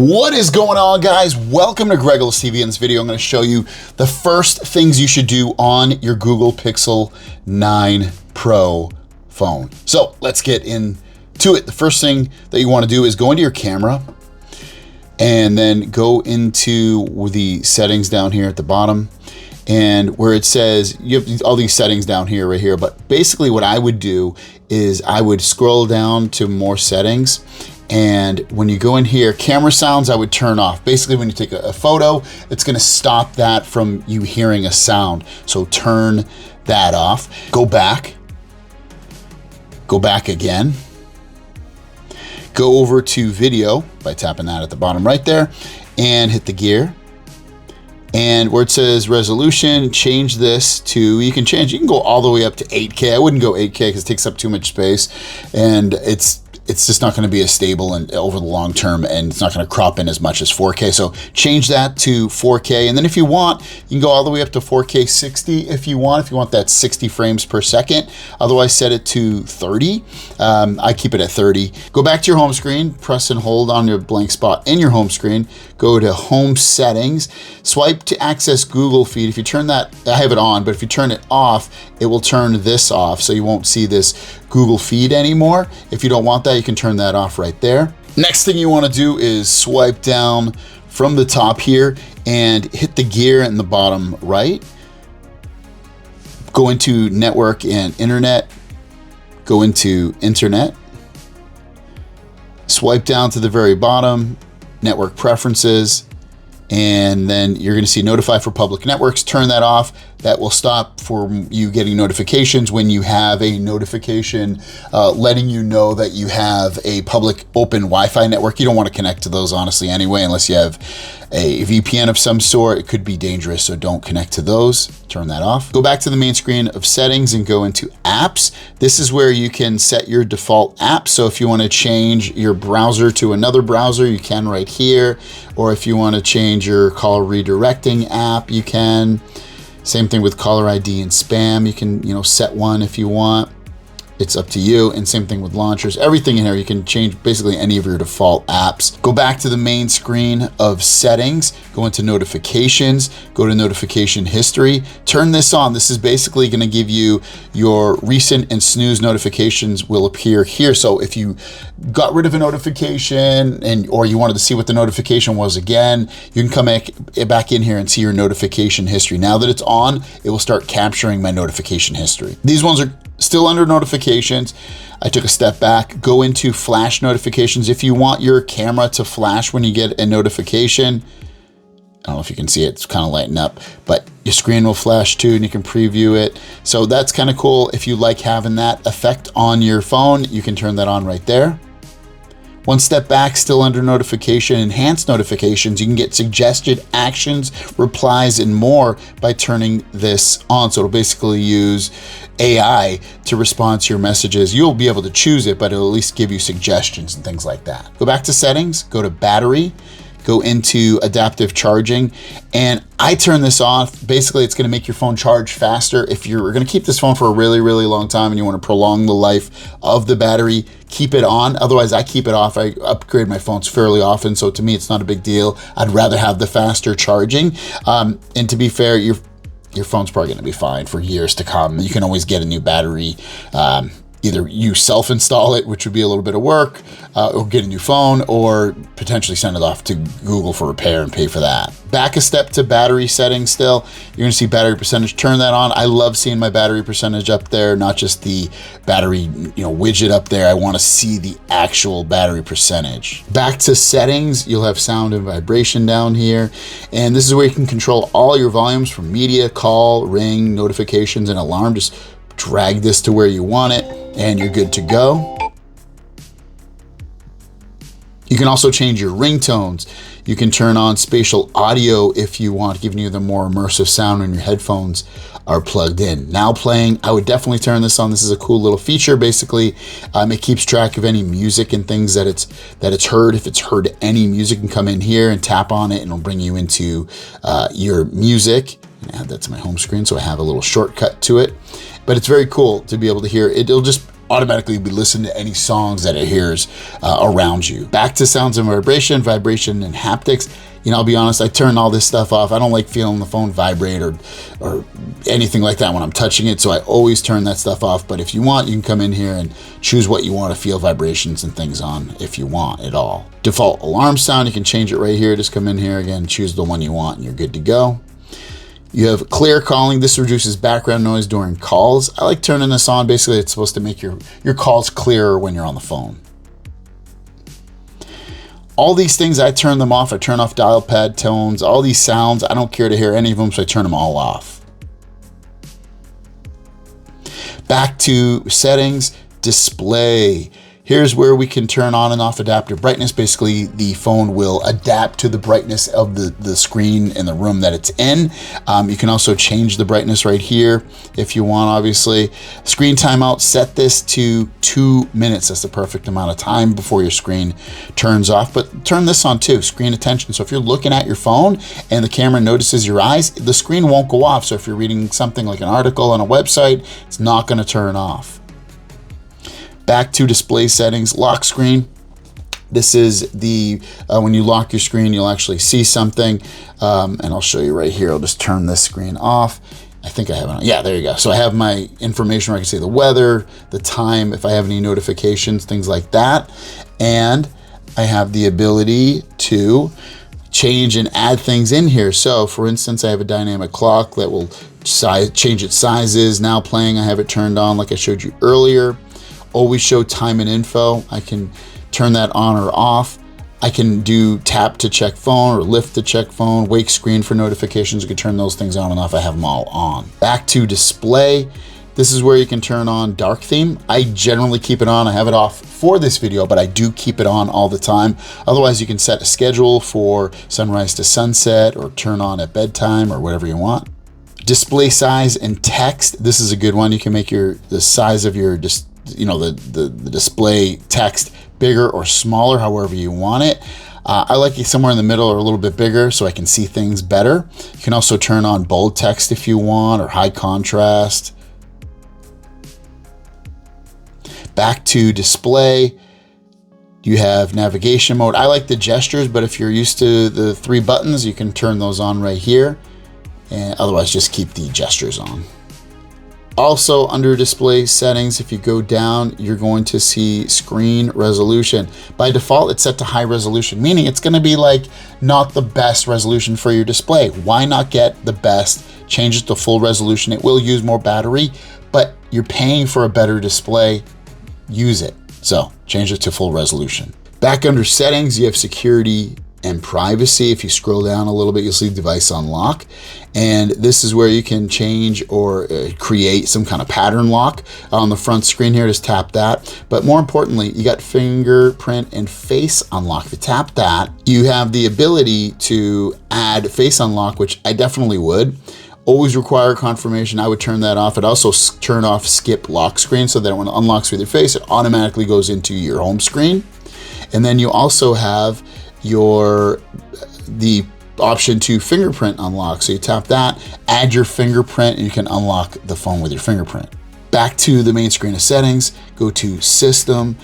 What is going on, guys? Welcome to Greggles TV. In this video, I'm going to show you the first things you should do on your Google Pixel 9 Pro phone. So let's get into it. The first thing that you want to do is go into your camera and then go into the settings down here at the bottom, and where it says you have all these settings down here, right here. But basically what I would do is I would scroll down to more settings. And when you go in here, camera sounds, I would turn off. Basically, when you take a photo, it's gonna stop that from you hearing a sound. So turn that off. Go back again. Go over to video by tapping that at the bottom right there and hit the gear. And where it says resolution, change this to, you can go all the way up to 8K. I wouldn't go 8K because it takes up too much space, and it's just not going to be as stable and over the long term, and it's not going to crop in as much as 4K. So change that to 4K. And then if you want, you can go all the way up to 4K 60 if you want that 60 frames per second. Otherwise, set it to 30. I keep it at 30. Go back to your home screen, press and hold on your blank spot in your home screen, go to home settings, swipe to access Google Feed. If you turn that, I have it on, but if you turn it off, it will turn this off. So you won't see this Google Feed anymore. If you don't want that, you can turn that off right there. Next thing you want to do is swipe down from the top here and hit the gear in the bottom right. Go into network and internet. Go into internet. Swipe down to the very bottom, network preferences, and then you're going to see notify for public networks. Turn that off. That will stop for you getting notifications when you have a notification letting you know that you have a public open Wi-Fi network. You don't want to connect to those, honestly, anyway, unless you have a VPN of some sort. It could be dangerous, so don't connect to those. Turn that off. Go back to the main screen of settings and go into apps. This is where you can set your default app. So if you want to change your browser to another browser, you can right here. Or if you want to change your call redirecting app, you can. Same thing with caller ID and spam. You can, set one if you want. It's up to you. And same thing with launchers. Everything in here, you can change basically any of your default apps. Go back to the main screen of settings, go into notifications, go to notification history, turn this on. This is basically going to give you your recent and snooze notifications will appear here. So if you got rid of a notification or you wanted to see what the notification was again, you can come back in here and see your notification history. Now that it's on, it will start capturing my notification history. These ones are still under notifications. I took a step back. Go into flash notifications. If you want your camera to flash when you get a notification, I don't know if you can see it, it's kind of lighting up, but your screen will flash too, and you can preview it. So that's kind of cool. If you like having that effect on your phone, you can turn that on right there. One step back, still under notification, enhanced notifications. You can get suggested actions, replies, and more by turning this on. So it'll basically use AI to respond to your messages. You'll be able to choose it, but it'll at least give you suggestions and things like that. Go back to settings, go to battery, go into adaptive charging, and I turn this off. Basically, it's going to make your phone charge faster. If you're going to keep this phone for a really, really long time and you want to prolong the life of the battery, keep it on. Otherwise, I keep it off. I upgrade my phones fairly often, so to me, it's not a big deal. I'd rather have the faster charging. And to be fair, your phone's probably going to be fine for years to come. You can always get a new battery. Either you self-install it, which would be a little bit of work, or get a new phone, or potentially send it off to Google for repair and pay for that. Back a step to battery settings still. You're gonna see battery percentage, turn that on. I love seeing my battery percentage up there, not just the battery widget up there. I wanna see the actual battery percentage. Back to settings, you'll have sound and vibration down here. And this is where you can control all your volumes from media, call, ring, notifications, and alarm. Just drag this to where you want it, and you're good to go. You can also change your ringtones. You can turn on spatial audio if you want, giving you the more immersive sound when your headphones are plugged in. Now playing, I would definitely turn this on. This is a cool little feature. Basically, it keeps track of any music and things that it's heard. If it's heard any music, you can come in here and tap on it, and it'll bring you into your music. Add that to my home screen so I have a little shortcut to it. But it's very cool to be able to hear it. It'll just automatically be listening to any songs that it hears around you. Back to sounds and vibration and haptics. You know, I'll be honest, I turn all this stuff off. I don't like feeling the phone vibrate or anything like that when I'm touching it, so I always turn that stuff off. But if you want, you can come in here and choose what you want to feel vibrations and things on if you want it all. Default alarm sound, you can change it right here. Just come in here again, choose the one you want, and you're good to go. You have clear calling. This reduces background noise during calls. I like turning this on. Basically, it's supposed to make your calls clearer when you're on the phone. All these things, I turn them off. I turn off dial pad tones, all these sounds. I don't care to hear any of them, so I turn them all off. Back to settings, display. Here's where we can turn on and off adaptive brightness. Basically, the phone will adapt to the brightness of the screen in the room that it's in. You can also change the brightness right here if you want, obviously. Screen timeout, set this to 2 minutes. That's the perfect amount of time before your screen turns off. But turn this on too, screen attention. So if you're looking at your phone and the camera notices your eyes, the screen won't go off. So if you're reading something like an article on a website, it's not going to turn off. Back to display settings, lock screen. This is the, when you lock your screen, you'll actually see something. And I'll show you right here. I'll just turn this screen off. I think I have it on. Yeah, there you go. So I have my information where I can see the weather, the time, if I have any notifications, things like that. And I have the ability to change and add things in here. So for instance, I have a dynamic clock that will change its sizes. Now playing, I have it turned on like I showed you earlier. Always show time and info. I can turn that on or off. I can do tap to check phone or lift to check phone, wake screen for notifications. You can turn those things on and off. I have them all on. Back to display. This is where you can turn on dark theme. I generally keep it on. I have it off for this video, but I do keep it on all the time. Otherwise, you can set a schedule for sunrise to sunset or turn on at bedtime or whatever you want. Display size and text. This is a good one. You can make the size of your the display text bigger or smaller, however you want it. I like it somewhere in the middle or a little bit bigger so I can see things better. You can also turn on bold text if you want, or high contrast. Back to display, you have navigation mode. I like the gestures, but if you're used to the 3 buttons, you can turn those on right here. And otherwise, just keep the gestures on. Also under display settings, if you go down, you're going to see screen resolution. By default, it's set to high resolution, meaning it's going to be like not the best resolution for your display. Why not get the best? Change it to full resolution. It will use more battery, but you're paying for a better display. Use it. So change it to full resolution. Back under settings, you have security and privacy. If you scroll down a little bit, you'll see device unlock. And this is where you can change or create some kind of pattern lock on the front screen here. Just tap that. But more importantly, you got fingerprint and face unlock. If you tap that, you have the ability to add face unlock, which I definitely would. Always require confirmation. I would turn that off. It also turn off skip lock screen so that when it unlocks with your face, it automatically goes into your home screen. And then you also have the option to fingerprint unlock. So you tap that, add your fingerprint, and you can unlock the phone with your fingerprint. Back to the main screen of settings, go to system,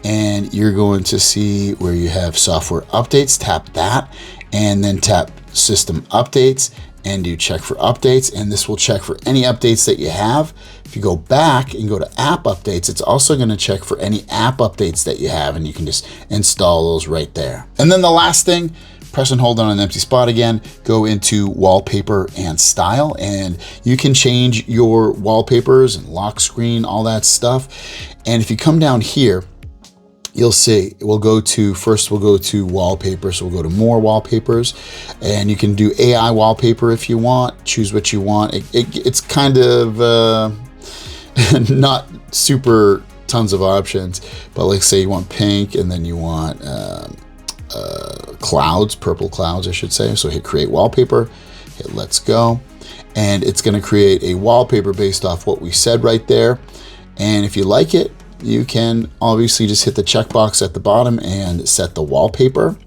and you're going to see where you have software updates. Tap that, and then tap system updates, and do check for updates. And this will check for any updates that you have. If you go back and go to app updates, it's also going to check for any app updates that you have, and you can just install those right there. And then the last thing, press and hold on an empty spot again, go into wallpaper and style, and you can change your wallpapers and lock screen, all that stuff. And if you come down here, you'll see we'll go to wallpaper. So we'll go to more wallpapers, and you can do AI wallpaper if you want. Choose what you want. It's kind of not super tons of options, but like say you want pink, and then you want clouds, purple clouds, I should say. So hit create wallpaper, hit let's go, and it's going to create a wallpaper based off what we said right there. And if you like it, you can obviously just hit the checkbox at the bottom and set the wallpaper.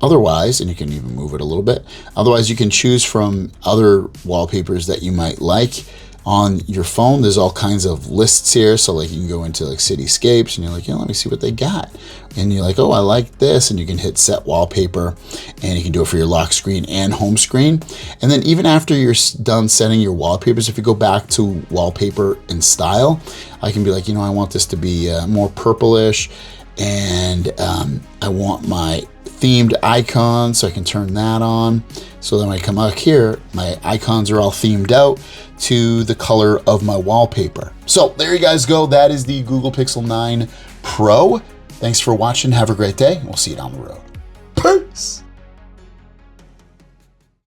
Otherwise, and you can even move it a little bit. Otherwise, you can choose from other wallpapers that you might like. On your phone, there's all kinds of lists here. So like you can go into like cityscapes and you're like, let me see what they got. And you're like, oh, I like this. And you can hit set wallpaper, and you can do it for your lock screen and home screen. And then even after you're done setting your wallpapers, if you go back to wallpaper and style, I can be like, I want this to be more purplish, and I want my themed icon, so I can turn that on. So then when I come out here, my icons are all themed out to the color of my wallpaper. So there you guys go. That is the Google Pixel 9 Pro. Thanks for watching. Have a great day. We'll see you down the road. Peace.